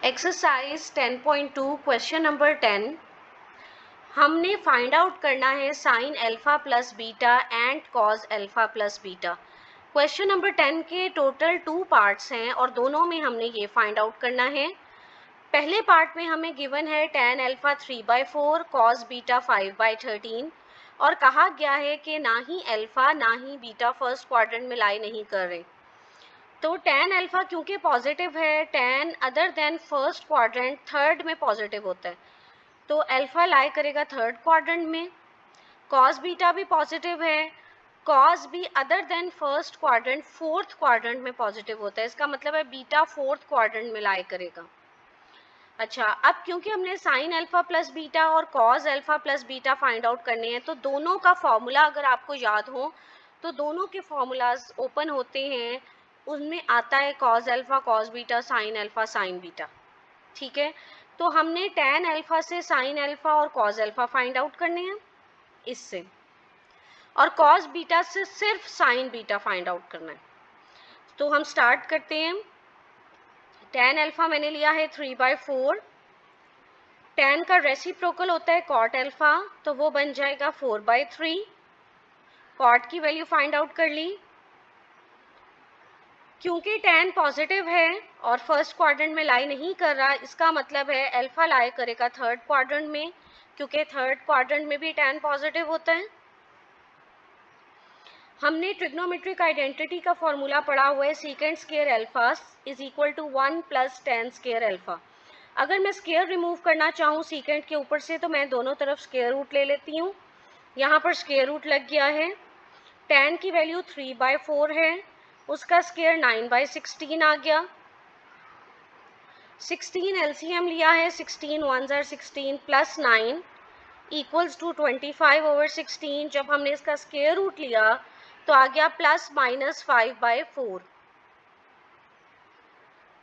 Exercise 10.2 question number 10 हमने find out करना है sine alpha plus beta and cos alpha plus beta. Question number 10 के total 2 parts हैं और दोनों में हमने ये फाइंड आउट करना है। पहले पार्ट में हमें गिवन है tan अल्फा 3/4 कॉस बीटा 5/13 और कहा गया है कि ना ही अल्फा ना ही बीटा फर्स्ट क्वाड्रेंट में लाई नहीं कर रहे। तो tan अल्फा क्योंकि पॉजिटिव है, tan other than first quadrant third में पॉजिटिव होता है, तो अल्फा लाई करेगा थर्ड क्वाड्रेंट में। कॉस बीटा भी पॉजिटिव है, कॉस भी other than first quadrant fourth quadrant में पॉजिटिव होता है, इसका मतलब है बीटा फोर्थ क्वाड्रेंट में लाई करेगा। अच्छा, अब क्योंकि हमने साइन अल्फा प्लस बीटा और cos alpha plus beta find out करने हैं, तो दोनों का फॉर्मूला अगर आपको याद हो तो दोनों के फॉर्मूलाज ओपन होते हैं, उनमें आता है cos alpha cos beta sine alpha sign beta. ठीक है, तो हमने tan अल्फा से साइन अल्फा और कॉस अल्फा फाइंड आउट करने हैं इससे, और कॉस बीटा से सिर्फ साइन बीटा फाइंड आउट करना है। तो हम स्टार्ट करते हैं। tan अल्फा मैंने लिया है 3/4, tan का रेसिप्रोकल होता है cot अल्फा, तो वो बन जाएगा 4/3। cot की वैल्यू फाइंड आउट कर ली। क्योंकि tan पॉजिटिव है और फर्स्ट क्वाड्रेंट में लाई नहीं कर रहा, इसका मतलब है अल्फा लाई करेगा थर्ड क्वाड्रेंट में, क्योंकि थर्ड क्वाड्रेंट में भी tan पॉजिटिव होता है। हमने ट्रिग्नोमेट्रिक आइडेंटिटी का फॉर्मूला पढ़ा हुआ है, secant square alpha is equal to 1 plus tan square alpha. अगर मैं स्क्वायर रिमूव करना चाहूँ सीकेंट के ऊपर से, तो मैं दोनों तरफ स्क्वायर रूट ले लेती हूँ। यहाँ पर स्क्वायर रूट लग गया है। tan की वैल्यू 3/4 है, उसका स्क्वायर 9/16 आ गया। 16 एलसीएम लिया है, 16 1s are 16 plus 9 equals to 25/16। जब हमने इसका स्क्वायर रूट लिया तो आ गया ±5/4।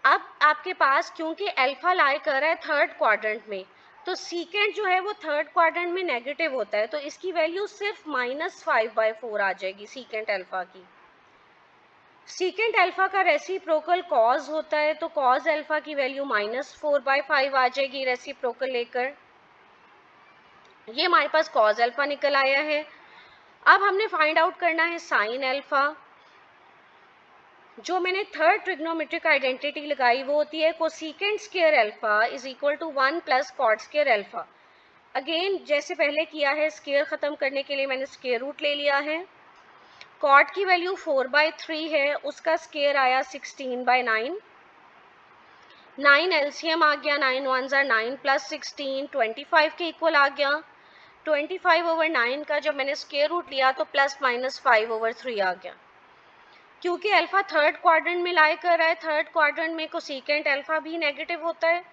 अब आपके पास क्योंकि अल्फा लाई कर रहा है थर्ड क्वाड्रेंट में, तो सीकेंट जो है वो थर्ड क्वाड्रेंट में नेगेटिव होता है, तो इसकी वैल्यू सिर्फ -5/4 आ जाएगी सीकेंट अल्फा की। सीकेंट अल्फा का रेसिप्रोकल कॉस होता है, तो कॉस अल्फा की वैल्यू -4/5 आ जाएगी रेसिप्रोकल लेकर। ये हमारे पास कॉस अल्फा निकल आया है। अब हमने फाइंड आउट करना है साइन अल्फा। जो मैंने थर्ड ट्रिग्नोमेट्रिक आइडेंटिटी लगाई वो होती है cosecant square alpha is equal to 1 plus cot square alpha. Again जैसे पहले किया है, स्क्वायर खत्म करने के लिए मैंने स्क्वायर रूट ले लिया है। कॉट की वैल्यू 4/3 है, उसका स्क्वायर आया 16/9। 9 एलसीएम आ गया, 9 1s are 9 प्लस 16 25 के इक्वल आ गया। 25/9 का जब मैंने स्क्वायर रूट लिया तो ±5/3 आ गया। क्योंकि अल्फा थर्ड क्वाड्रेंट में लाई कर रहा है, थर्ड क्वाड्रेंट में कोसेकेंट अल्फा भी नेगेटिव होता है,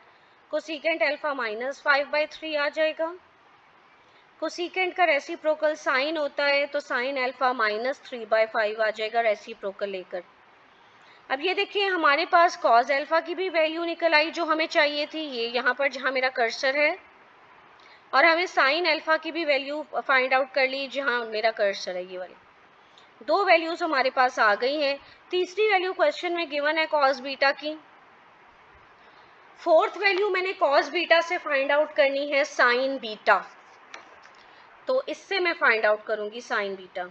कोसेकेंट अल्फा -5/3 आ जाएगा। कोसेकेंट का रेसिप्रोकल साइन होता है, तो साइन अल्फा -3/5 आ जाएगा रेसिप्रोकल लेकर। अब ये देखिए हमारे पास कॉस अल्फा की भी वैल्यू निकल आई जो हमें चाहिए थी, ये यहाँ पर जहाँ मेरा कर्सर है, और हमें साइन अल्फा की भी वैल्यू फाइंड आउट कर ली जहाँ मेरा कर्सर है, ये वाली दो वैल्यूज हमारे पास आ गई हैं। तीसरी वैल्यू क्वेश्चन में गिवन है कॉस बीटा की। फोर्थ वैल्यू मैंने कॉस बीटा से फाइंड आउट करनी है साइन बीटा, तो इससे मैं फाइंड आउट करूंगी sine beta.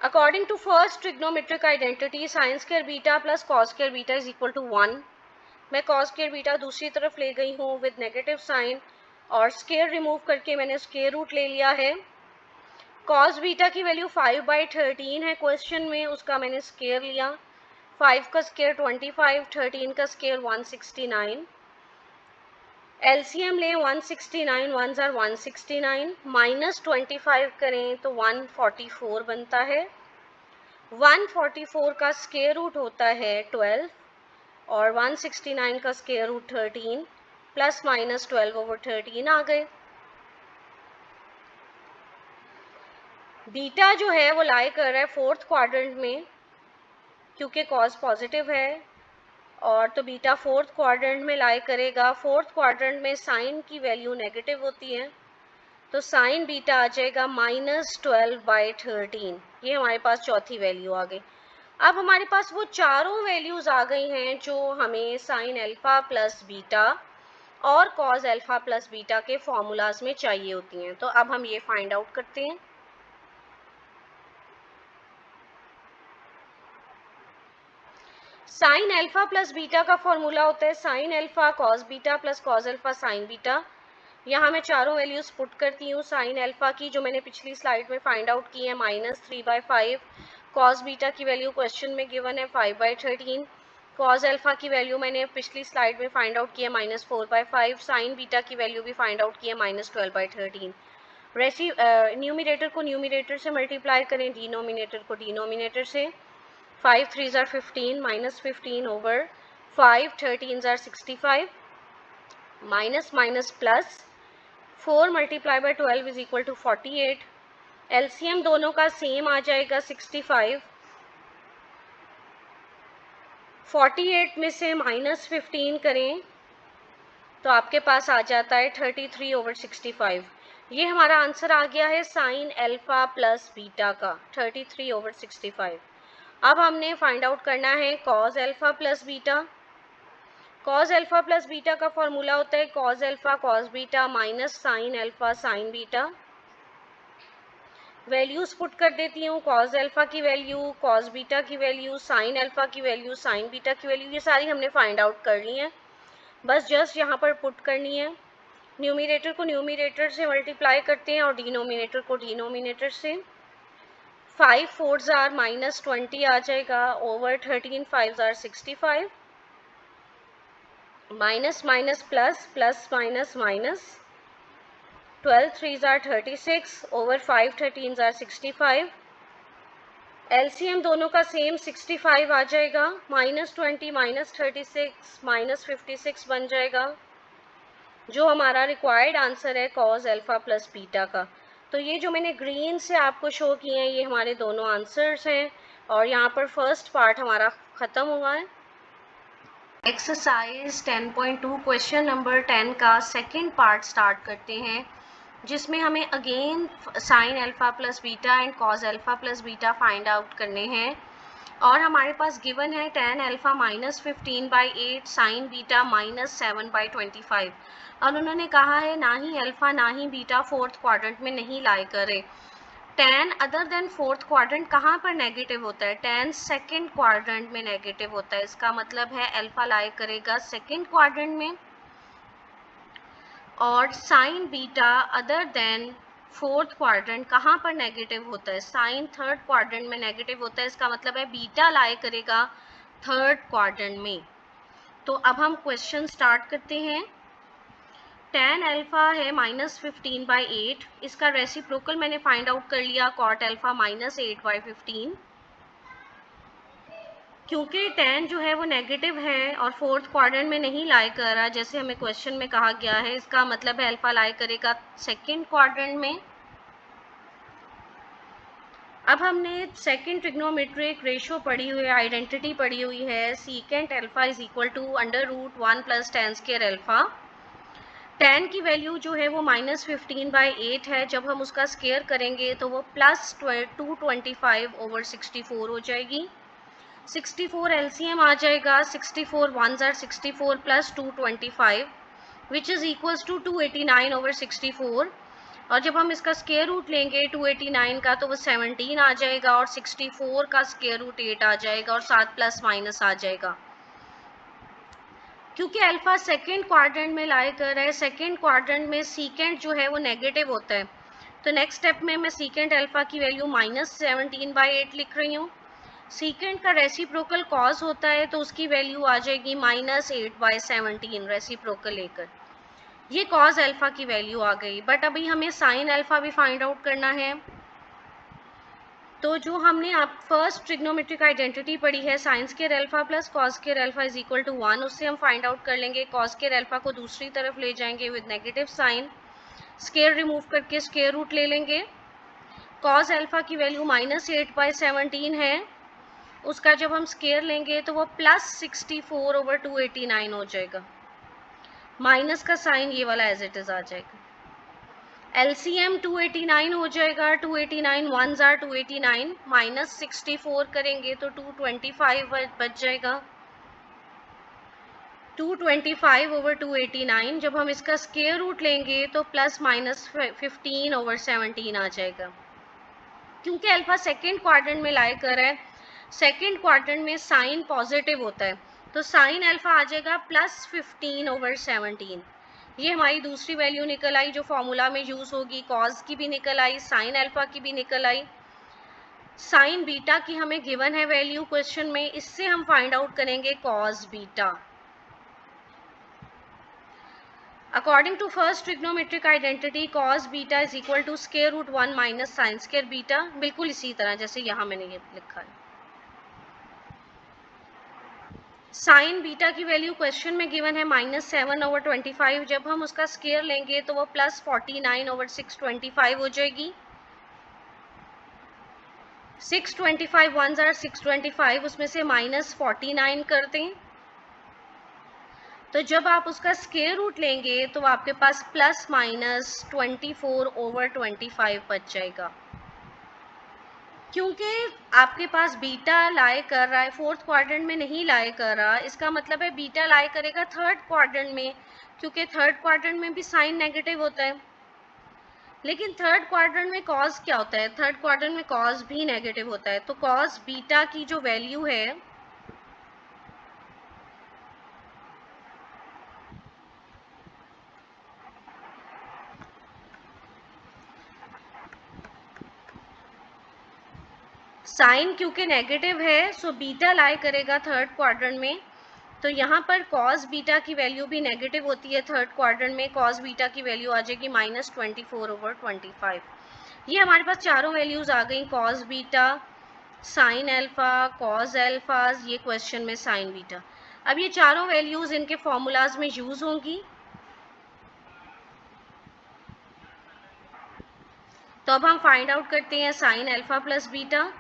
According to first trigonometric identity sine square beta plus cos square beta is equal to 1। मैं कॉस स्क्वायर बीटा दूसरी तरफ ले गई हूँ विद नेगेटिव साइन, और स्क्वायर रिमूव करके मैंने स्क्वायर रूट ले लिया है। कॉस बीटा की वैल्यू 5/13 है क्वेश्चन में, उसका मैंने स्क्वायर लिया। 5 का स्क्वायर 25, 13 का स्क्वायर 169। एलसीएम लें 169 1s are 169 -25 करें तो 144 बनता है। 144 का स्क्वायर रूट होता है 12 और 169 का स्क्वायर रूट 13, ±12/13 आ गए। बीटा जो है वो लाई कर रहा है फोर्थ क्वाड्रेंट में, क्योंकि कॉस पॉजिटिव है, और तो बीटा फोर्थ क्वाड्रेंट में लाई करेगा। फोर्थ क्वाड्रेंट में साइन की वैल्यू नेगेटिव होती है, तो साइन बीटा आ जाएगा -12/13। ये हमारे पास चौथी वैल्यू आ गई। अब हमारे पास वो चारों वैल्यूज आ गई हैं जो हमें साइन अल्फा प्लस बीटा और कॉज अल्फा प्लस बीटा के फॉर्मूलाज में चाहिए होती हैं। तो अब हम ये फाइंड आउट करते हैं। साइन अल्फा प्लस बीटा का फॉर्मूला होता है sine alpha cos beta plus cos alpha sign beta. यहाँ मैं चारों वैल्यूज पुट करती हूँ। साइन अल्फा की जो मैंने पिछली स्लाइड में फाइंड आउट की है -3/5, कॉस बीटा की वैल्यू क्वेश्चन में गिवन है 5/13, कॉस अल्फा की वैल्यू मैंने पिछली स्लाइड में फाइंड आउट की है -4/5, साइन बीटा की वैल्यू भी फाइंड आउट की है -12/13। रेसी न्यूमिनेटर को न्यूमिनेटर से मल्टीप्लाई करें, डिनोमिनेटर को डिनोमिनेटर से। 5 3s are 15, -15 over 5 13s are 65, minus minus plus 4 multiplied by 12 is equal to 48। LCM दोनों का सेम आ जाएगा 65। 48 में से -15 करें तो आपके पास आ जाता है 33 over 65। ये हमारा आंसर आ गया है साइन अल्फा प्लस बीटा का 33 over 65। अब हमने फाइंड आउट करना है cause alpha plus beta. Cause alpha plus beta का फॉर्मूला होता है cause alpha cos beta minus sine alpha sign beta. Values put कर देती हूँ, कॉज अल्फा की वैल्यू, कॉस बीटा की वैल्यू, साइन अल्फा की वैल्यू, साइन बीटा की वैल्यू, ये सारी हमने फाइंड आउट कर ली है। बस जस्ट यहाँ पर पुट करनी है। न्यूमिनेटर को न्यूमिनेटर से मल्टीप्लाई करते हैं और डिनोमिनेटर को डिनोमिनेटर से। 5 4s are -20 आ जाएगा over 13 5s are 65, minus minus plus plus minus minus 12 3s are 36 over 5 13s are 65। LCM दोनों का सेम 65 आ जाएगा, -20 -36 -56 बन जाएगा, जो हमारा रिक्वायर्ड आंसर है कॉज अल्फा प्लस बीटा का। तो ये जो मैंने ग्रीन से आपको शो किए हैं ये हमारे दोनों आंसर्स हैं और यहाँ पर फर्स्ट पार्ट हमारा ख़त्म हुआ है। एक्सरसाइज 10.2 क्वेश्चन नंबर 10 का सेकंड पार्ट स्टार्ट करते हैं, जिसमें हमें again sine alpha plus beta and cause alpha plus beta find out करने हैं। और हमारे पास गिवन है tan अल्फा -15/8 साइन बीटा -7/25। और उन्होंने कहा है ना ही अल्फा ना ही बीटा फोर्थ क्वाड्रेंट में नहीं लाई करे। tan other than fourth quadrant कहाँ पर नेगेटिव होता है? tan सेकंड क्वाड्रेंट में नेगेटिव होता है। इसका मतलब है अल्फा लाई करेगा सेकंड क्वाड्रेंट में। और sign beta other than fourth quadrant कहाँ पर नेगेटिव होता है? साइन थर्ड क्वाड्रेंट में नेगेटिव होता है। इसका मतलब है बीटा लाई करेगा थर्ड क्वाड्रेंट में। तो अब हम क्वेश्चन स्टार्ट करते हैं। tan अल्फा है -15/8, इसका रेसिप्रोकल मैंने फाइंड आउट कर लिया cot अल्फा -8/15। क्योंकि tan जो है वो नेगेटिव है और फोर्थ क्वाड्रेंट में नहीं लाई कर रहा जैसे हमें क्वेश्चन में कहा गया है, इसका मतलब है अल्फा लाई करेगा सेकंड क्वाड्रेंट में। अब हमने सेकंड ट्रिग्नोमेट्रिक रेशियो पढ़ी हुई है, आइडेंटिटी पढ़ी हुई है, secant alpha is equal to √1 + tan square alpha. tan की वैल्यू जो है वो -15/8 है, जब हम उसका स्क्वायर करेंगे तो वो +225 ओवर 64 हो जाएगी। 64 LCM आ जाएगा, 64 1s are 64 + 225 which is equals to 289 over 64। और जब हम इसका स्क्वायर रूट लेंगे 289 का तो वो 17 आ जाएगा और 64 का स्क्वायर रूट 8 आ जाएगा और साथ प्लस माइनस आ जाएगा। क्योंकि अल्फा सेकेंड क्वाड्रेंट में लाई कर रहा है, सेकेंड क्वाड्रेंट में सीकेंट जो है वो नेगेटिव होता है। तो नेक्स्ट स्टेप में मैं सीकेंट अल्फा की वैल्यू -17/8 लिख रही हूँ। सीकेंट का रेसिप्रोकल कॉस होता है तो उसकी वैल्यू आ जाएगी -8/17 रेसिप्रोकल लेकर। ये कॉस अल्फा की वैल्यू आ गई। बट अभी हमें साइन अल्फा भी फाइंड आउट करना है। तो जो हमने आप फर्स्ट ट्रिग्नोमेट्रिक आइडेंटिटी पढ़ी है sine square alpha plus cos square alpha is equal to 1, उससे हम फाइंड आउट कर लेंगे। कॉस स्क्वायर अल्फा को दूसरी तरफ ले जाएंगे with negative sign, square remove करके स्क्वायर रूट ले लेंगे। कॉस अल्फा की वैल्यू -8/17 है, उसका जब हम स्क्वायर लेंगे तो वो +64 ओवर 289 हो जाएगा। माइनस का साइन ये वाला एज इट इज आ जाएगा। LCM 289 हो जाएगा, 289 1s are 289, माइनस 64 करेंगे तो 225 बच जाएगा, 225 ओवर 289। जब हम इसका स्क्वायर रूट लेंगे तो प्लस माइनस 15 ओवर 17 आ जाएगा। क्योंकि अल्फा सेकेंड क्वाड्रेंट में लाई कर रहा है, सेकेंड क्वाड्रेंट में साइन पॉजिटिव होता है, तो साइन अल्फा आ जाएगा प्लस 15 ओवर 17। ये हमारी दूसरी वैल्यू निकल आई जो फॉर्मूला में यूज होगी, कॉज की भी निकल आई, साइन अल्फा की भी निकल आई। साइन बीटा की हमें गिवन है वैल्यू क्वेश्चन में, इससे हम फाइंड आउट करेंगे cos beta. According to first trigonometric identity, cos beta is equal to square root 1 minus sin square beta, बिल्कुल इसी तरह जैसे यहाँ मैंने ये लिखा है। साइन बीटा की वैल्यू क्वेश्चन में गिवन है -7 ओवर 25, जब हम उसका स्क्वायर लेंगे तो वो प्लस 49 ओवर 625 हो जाएगी। 625 1s are 625, उसमें से -49 कर दें, तो जब आप उसका स्क्वायर रूट लेंगे तो आपके पास प्लस माइनस 24 ओवर 25 बच जाएगा। क्योंकि आपके पास बीटा लाई कर रहा है, फोर्थ क्वाड्रेंट में नहीं लाई कर रहा, इसका मतलब है बीटा लाई करेगा थर्ड क्वाड्रेंट में, क्योंकि थर्ड क्वाड्रेंट में भी साइन नेगेटिव होता है। लेकिन थर्ड क्वाड्रेंट में कॉज क्या होता है, थर्ड क्वाड्रेंट में कॉज भी नेगेटिव होता है। तो कॉज बीटा की जो वैल्यू है साइन क्योंकि नेगेटिव है, सो बीटा लाई करेगा थर्ड क्वाड्रेंट में, तो यहाँ पर कॉस बीटा की वैल्यू भी नेगेटिव होती है थर्ड क्वाड्रेंट में, कॉस बीटा की वैल्यू आ जाएगी -24 ओवर 25। ये हमारे पास चारों वैल्यूज आ गई, cos beta, sine alpha, cos alpha, ये क्वेश्चन में साइन बीटा। अब ये चारों वैल्यूज इनके फॉर्मूलाज में यूज होंगी। तो अब हम फाइंड आउट करते हैं sine alpha plus beta.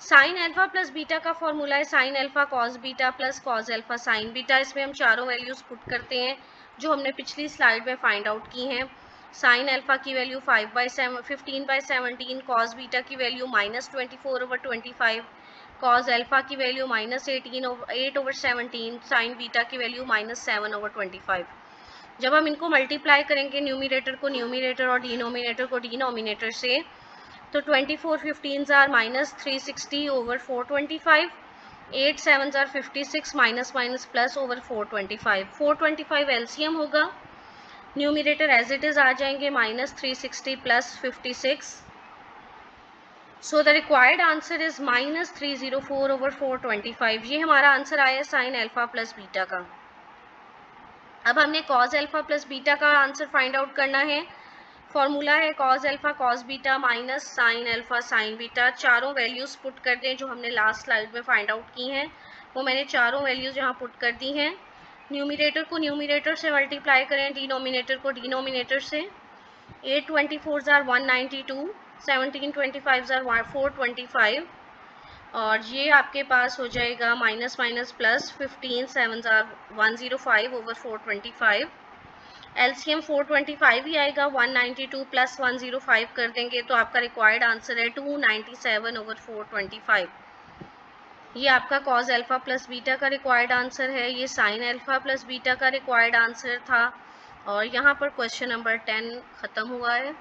Sine alpha plus beta का फॉर्मूला है sine alpha cos beta plus cos alpha sign beta. इसमें हम चारों वैल्यूज पुट करते हैं जो हमने पिछली स्लाइड में फाइंड आउट की हैं। साइन अल्फा की वैल्यू 15/17, कॉस बीटा की वैल्यू -24 ओवर 25, कॉस अल्फा की वैल्यू -8 ओवर 17, साइन बीटा की वैल्यू -7 ओवर 25। जब हम इनको मल्टीप्लाई करेंगे न्यूमिनेटर को न्यूमिनेटर और डिनोमिनेटर को डिनोमिनेटर से, तो 24 15s are -360 over 425, 8 7s are 56, minus minus plus over 425। 425 LCM होगा, न्यूमिनेटर एज इट इज आ जाएंगे -360 plus 56, so the required answer is -304 over 425। ये हमारा आंसर आया साइन अल्फा प्लस बीटा का। अब हमने कॉस अल्फा प्लस बीटा का आंसर फाइंड आउट करना है। फॉर्मूला है cos alpha cos beta minus sine alpha sign beta. चारों वैल्यूज पुट कर दें जो हमने लास्ट स्लाइड में फाइंड आउट की हैं, वो मैंने चारों वैल्यूज यहाँ पुट कर दी हैं। न्यूमिनेटर को न्यूमिनेटर से मल्टीप्लाई करें, डिनोमिनेटर को डिनोमिनेटर से। 8 24s are 192, 17 25s are 425, और ये आपके पास हो जाएगा minus minus plus 15 7s are 105 over 425। LCM 425 ही आएगा, 192 प्लस 105 कर देंगे तो आपका रिक्वायर्ड आंसर है 297 ओवर 425। ये आपका कॉस अल्फा प्लस बीटा का रिक्वायर्ड आंसर है, ये साइन अल्फा प्लस बीटा का रिक्वायर्ड आंसर था। और यहाँ पर क्वेश्चन नंबर 10 ख़त्म हुआ है।